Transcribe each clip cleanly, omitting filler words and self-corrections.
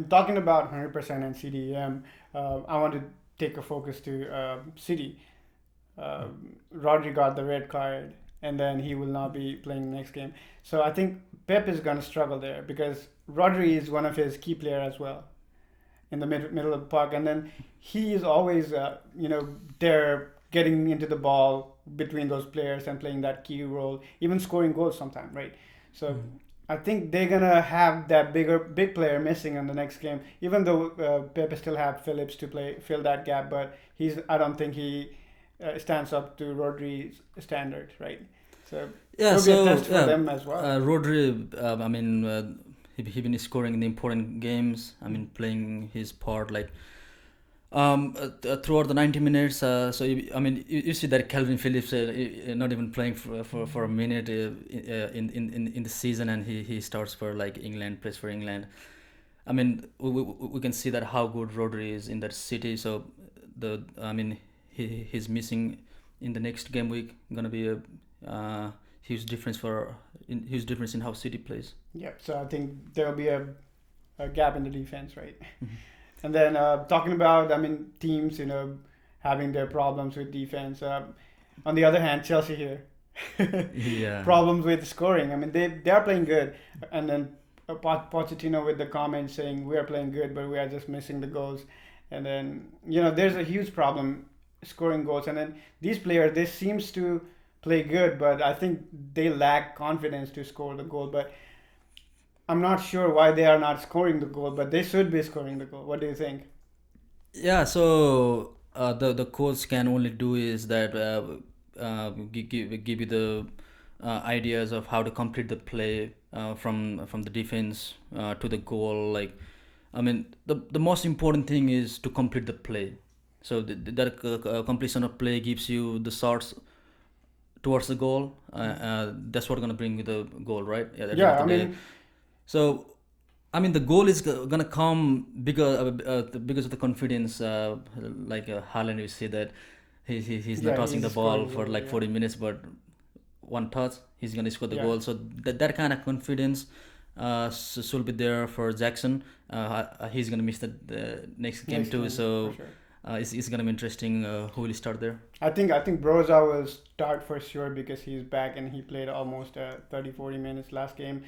talking about 100% and CDM, I want to take a focus to City. Uh, Rodri got the red card, and then he will not be playing the next game. So I think Pep is going to struggle there because Rodri is one of his key players as well in the middle of the park, and then he is always, there getting into the ball between those players and playing that key role, even scoring goals sometime, right? So I think they're gonna have that big player missing in the next game, even though Pepe still have Phillips to play fill that gap, but I don't think he stands up to Rodri's standard, right? So Yeah, it'll be a so test for them as well. Rodri, he been scoring in the important games. I mean, playing his part like throughout the 90 minutes. You see that Calvin Phillips not even playing for a minute in the season, and he starts for like England, plays for England. I mean, we can see that how good Rodri is in that City. So he's missing in the next game week. Gonna be a huge difference huge difference in how City plays. Yep. So I think there will be a gap in the defense, right? And then talking about, teams, having their problems with defense. On the other hand, Chelsea here, Yeah. problems with scoring. They are playing good, and then Pochettino with the comments saying we are playing good, but we are just missing the goals. And then there's a huge problem scoring goals. And then these players, they seems to play good, but I think they lack confidence to score the goal. But I'm not sure why they are not scoring the goal, but they should be scoring the goal. What do you think? Yeah, so the coach can only do is that give you the ideas of how to complete the play from the defense to the goal. Like, I mean, the most important thing is to complete the play. So that completion of play gives you the shots towards the goal. That's what gonna bring you the goal, right? Yeah, at the end of Yeah, the day. So the goal is gonna come because of the confidence. Like Haaland, you see that he's not yeah, touching the he's ball scoring for goal. like Yeah, 40 minutes, but one touch, he's gonna score the yeah, goal. So that kind of confidence should be there for Jackson. He's gonna miss the next game next too. game for So sure. it's gonna be interesting who will start there. I think Broza will start for sure because he's back and he played almost 30 40 minutes last game,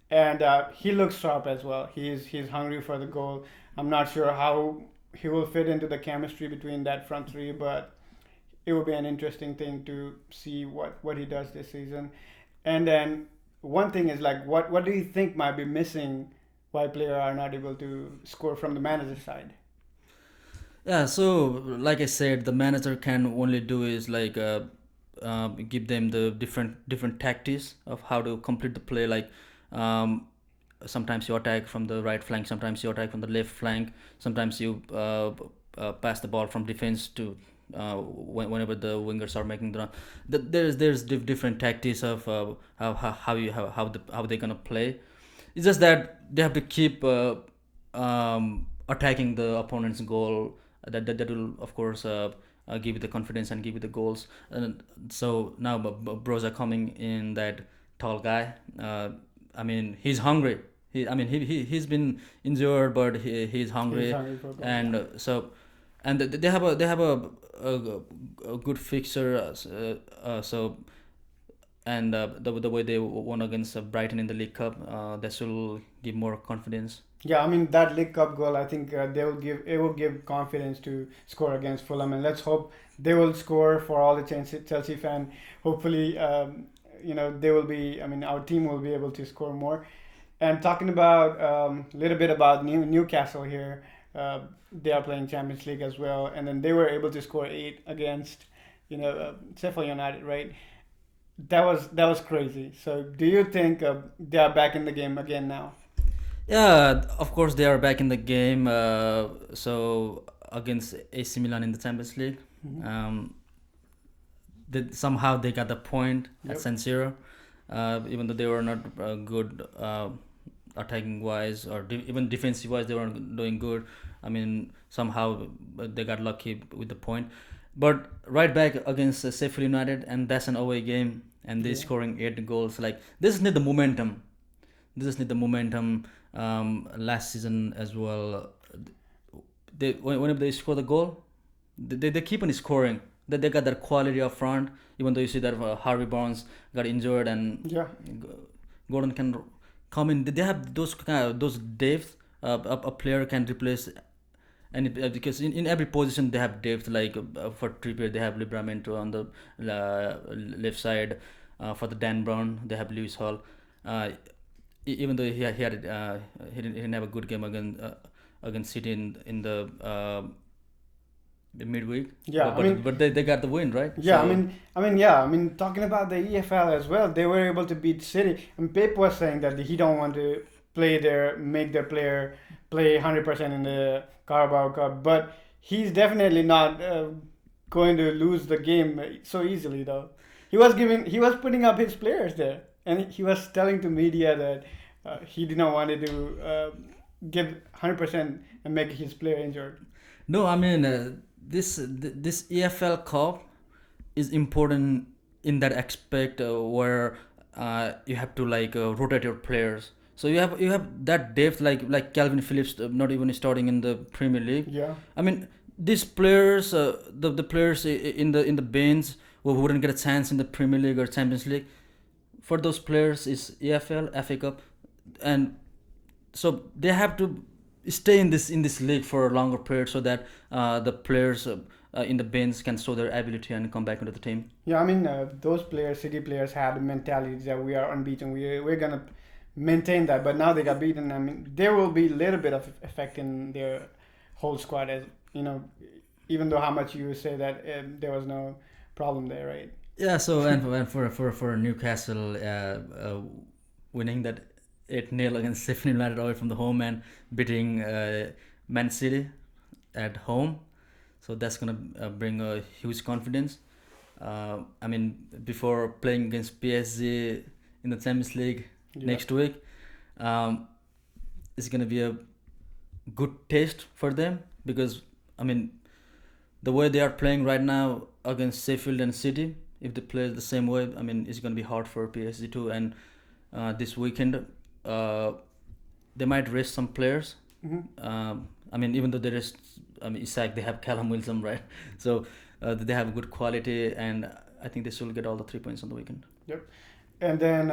and he looks sharp as well. He's hungry for the goal. I'm not sure how he will fit into the chemistry between that front three, but it will be an interesting thing to see what he does this season. And then one thing is like what do you think might be missing why players are not able to score from the manager side? Yeah, so like I said, the manager can only do is like give them the different tactics of how to complete the play. Like um, sometimes you attack from the right flank, sometimes you attack from the left flank, sometimes you pass the ball from defense to whenever the wingers are making the run. There's different tactics of how they're gonna play. It's just that they have to keep attacking the opponent's goal. That will of course give you the confidence and give you the goals. And so now Bros are coming in, that tall guy. He's hungry. He's been injured, but he's He's hungry, hungry for goal. and Yeah. and they have a good fixture. So and the way they won against Brighton in the League Cup, that will give more confidence. Yeah, that League Cup goal, I think it will give confidence to score against Fulham, and let's hope they will score for all the Chelsea fan. Hopefully, they will be. Our team will be able to score more. And talking about a little bit about Newcastle here, they are playing Champions League as well, and then they were able to score 8 against, Sheffield United, right? That was crazy. So, do you think they are back in the game again now? Yeah, of course they are back in the game. So against AC Milan in the Champions League, Hmm. um, somehow they got the point at Yep. San Siro, even though they were not good attacking wise, or even defensive wise, they weren't doing good. Somehow they got lucky with the point. But right back against Sheffield United, and that's an away game, and they Yeah. scoring 8 goals. Like, this need the momentum. last season as well. Whenever they score the goal, they keep on scoring. They got that quality up front. Even though you see that Harvey Barnes got injured and Yeah. Gordon can come in. They have those kind of those depth. A player can replace any because in every position they have depth. Like for Trippier they have Livramento on the left side. For the Dan Brown they have Lewis Hall. Uh, Even though he didn't have a good game against City in the midweek. Yeah, I mean, But they got the win, right? yeah, So I mean, talking about the EFL as well, they were able to beat City. And Pep was saying that he don't want to make their player play 100% in the Carabao Cup, but he's definitely not going to lose the game so easily, though. He was putting up his players there, and he was telling to media that he did not want to give 100% and make his player injured. no, I mean this EFL Cup is important in that aspect where you have to like rotate your players. So you have that depth like Calvin Phillips not even starting in the Premier League. Yeah. I mean these players the players in the bench who wouldn't get a chance in the Premier League or Champions League. For those players is EFL, FA Cup, and so they have to stay in this league for a longer period so that the players in the bench can show their ability and come back into the team. Yeah, I mean, those players, City players, had the mentality that we are unbeaten. We're gonna maintain that, but now they got beaten. I mean, there will be a little bit of effect in their whole squad, as you know, even though how much you say that there was no problem there, right? Yeah. So and for Newcastle winning that 8-0 against Sheffield United away from the home and beating Man City at home, so that's gonna bring a huge confidence. I mean, before playing against PSG in the Champions League Yeah. next week, um, it's gonna be a good test for them because I mean the way they are playing right now against Sheffield and City, if they play the same way, I mean it's gonna be hard for PSG too. And this weekend, uh, they might rest some players. Hmm. I mean, even though they rest, I mean, Isaac, they have Callum Wilson, right? So they have good quality, and I think they should get all the 3 points on the weekend. Yep. And then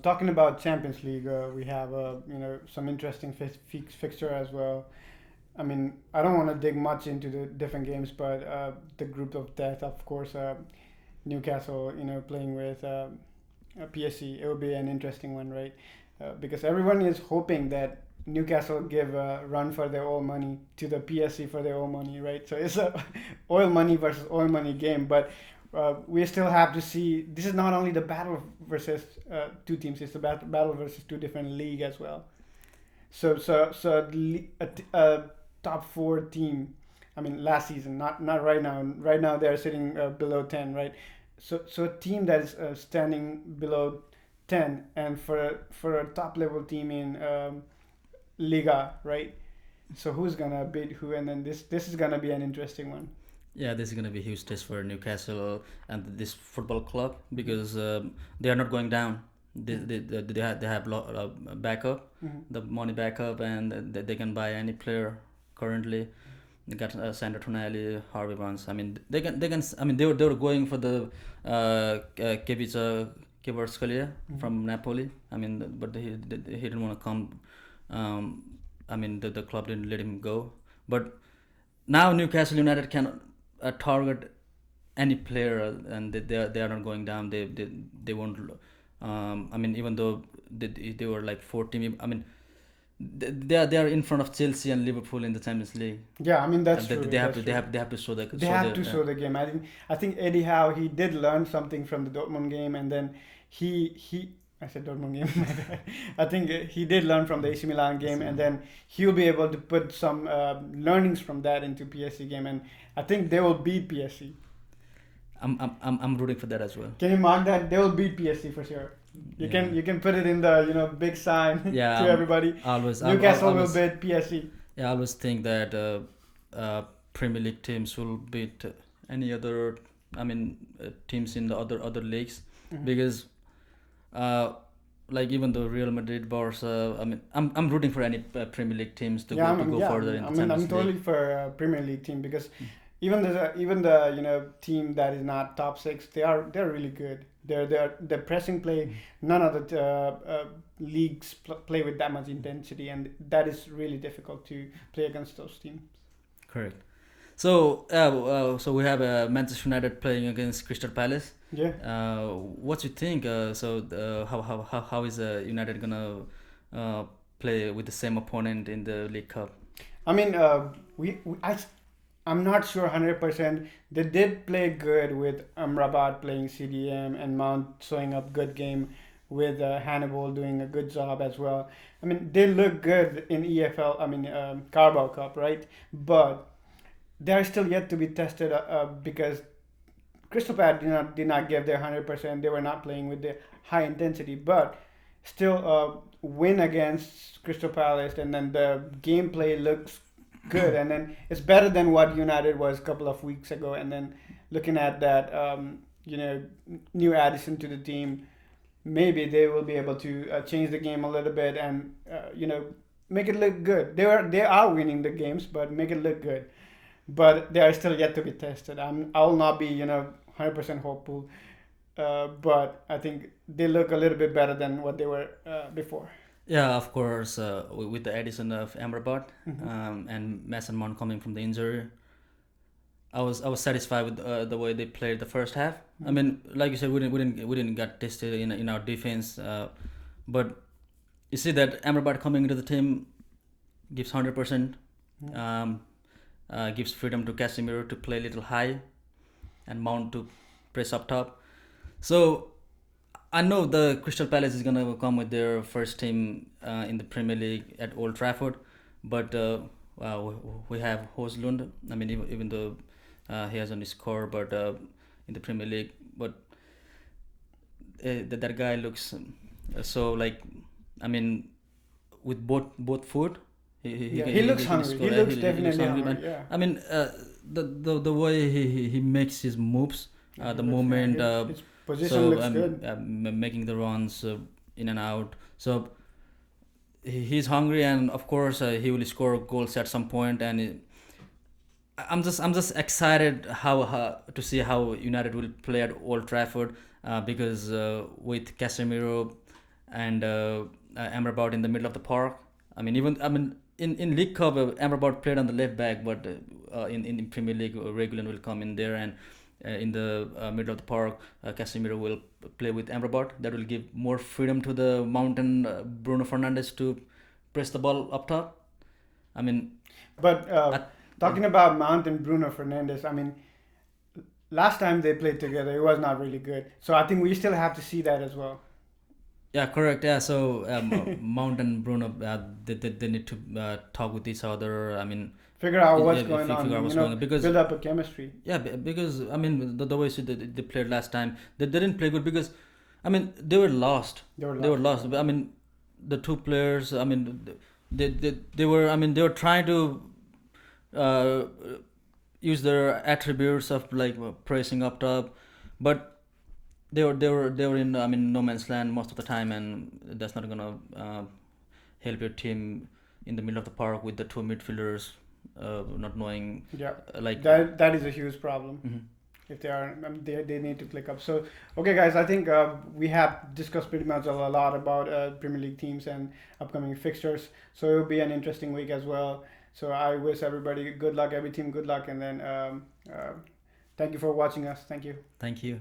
talking about Champions League, we have some interesting fixture as well. I mean, I don't want to dig much into the different games, but the group of death, of course, Newcastle, playing with PSG, it will be an interesting one, right? Because everyone is hoping that Newcastle give a run for their oil money to the PSG for their oil money, right? So it's a oil money versus oil money game, but we still have to see. This is not only the battle versus two teams; it's the battle versus two different league as well. A top four team. I mean, last season, not right now. Right now, they're sitting below 10, right? So a team that is standing below 10, and for a top level team in Liga, right? So who's gonna beat who? And then this is gonna be an interesting one. Yeah, this is going to be a huge test for Newcastle and this football club because they are not going down. They have backup, Mhm. the money backup, and they can buy any player currently. They got Sandro Tonali, Harvey Barnes. I mean, they can. I mean, they were going for the Kevica Kvaratskhelia from Napoli. I mean, but he didn't want to come. I mean, the club didn't let him go. But now Newcastle United can target any player, and they are not going down. They won't. I mean, even though they were like 4 team. I mean, they are in front of Chelsea and Liverpool in the Champions League. Yeah, I mean that's They, true. they have That's to true. they have to show the They have to show the game. I think Eddie Howe, he did learn something from the Dortmund game, and then he I said Dortmund game. my bad. I think he did learn from the AC Milan game, and then he'll be able to put some learnings from that into PSG game, and I think they will beat PSG. I'm rooting for that as well. Can you mark that? They will beat PSG for sure. You can put it in the big sign Yeah, to everybody. Always Newcastle will beat PSG. Yeah, I always think that Premier League teams will beat any other. I mean, teams in the other leagues Mhm. because uh, like even the Real Madrid, Barca. I mean, I'm rooting for any Premier League teams to Yeah, go further in the I'm Champions totally League. for Premier League team because even the team that is not top six, they're really good. Their pressing play. None of the leagues play with that much intensity, and that is really difficult to play against those teams. Correct. So, so we have Manchester United playing against Crystal Palace. Yeah. What you think? How is United gonna uh, play with the same opponent in the League Cup? I mean, I'm not sure 100%. They did play good with Amrabat playing CDM and Mount showing up good game with Hannibal doing a good job as well. I mean, they look good in EFL, I mean, Carabao Cup, right? But they are still yet to be tested because Crystal Palace did not give their 100%. They were not playing with the high intensity, but still win against Crystal Palace, and then the gameplay looks good, and then it's better than what United was a couple of weeks ago. And then looking at that, new addition to the team, maybe they will be able to change the game a little bit and make it look good. They are winning the games, but make it look good. But they are still yet to be tested. I will not be 100% hopeful, but I think they look a little bit better than what they were before. Yeah, of course. With the addition of Amrabat Hmm. and Mason Mount coming from the injury, I was satisfied with the way they played the first half. I Hmm. mean, like you said, we didn't get tested in our defense, but you see that Amrabat coming into the team gives 100%, um, gives freedom to Casemiro to play a little high and Mount to press up top. So I know the Crystal Palace is gonna come with their first team in the Premier League at Old Trafford, but we have Hoslund. I mean, even though he hasn't scored, but in the Premier League, but that guy looks so like, I mean, with both foot, Yeah, he looks he can hungry. He score. looks He looks definitely hungry, hungry. man. Yeah, I mean, the way he makes his moves, yeah, he the looks. Yeah, movement, his position so looks good. making the runs in and out. So he's hungry, and of course he will score goals at some point. And I'm just excited how to see how United will play at Old Trafford, because with Casemiro and Amrabat in the middle of the park. I mean in League Cup, Amrabat played on the left back, but in Premier League, Regulon will come in there, and in the middle of the park, Casemiro will play with Amrabat. That will give more freedom to the mountain Bruno Fernandes to press the ball up top. I mean, But I, talking about Mount and Bruno Fernandes, I mean, last time they played together, it was not really good. So I think we still have to see that as well. yeah, correct. Yeah, so Mount and Bruno, they need to talk with each other. I mean, Figure out yeah, what's going figure out on. what's going on, because Build up a chemistry. yeah, because I mean the way they played last time, they didn't play good because I mean they were lost. They were They were lost. lost. I mean the two players. I mean they were. I mean they were trying to uh, use their attributes of like pressing up top, but they were in, I mean, no man's land most of the time, and that's not gonna help your team in the middle of the park with the two midfielders not knowing Yeah, like. that is a huge problem. Mhm. If they are, they need to click up. So, okay, guys, I think we have discussed pretty much a lot about Premier League teams and upcoming fixtures. So it will be an interesting week as well. So I wish everybody good luck, every team good luck, and then thank you for watching us. Thank you. Thank you.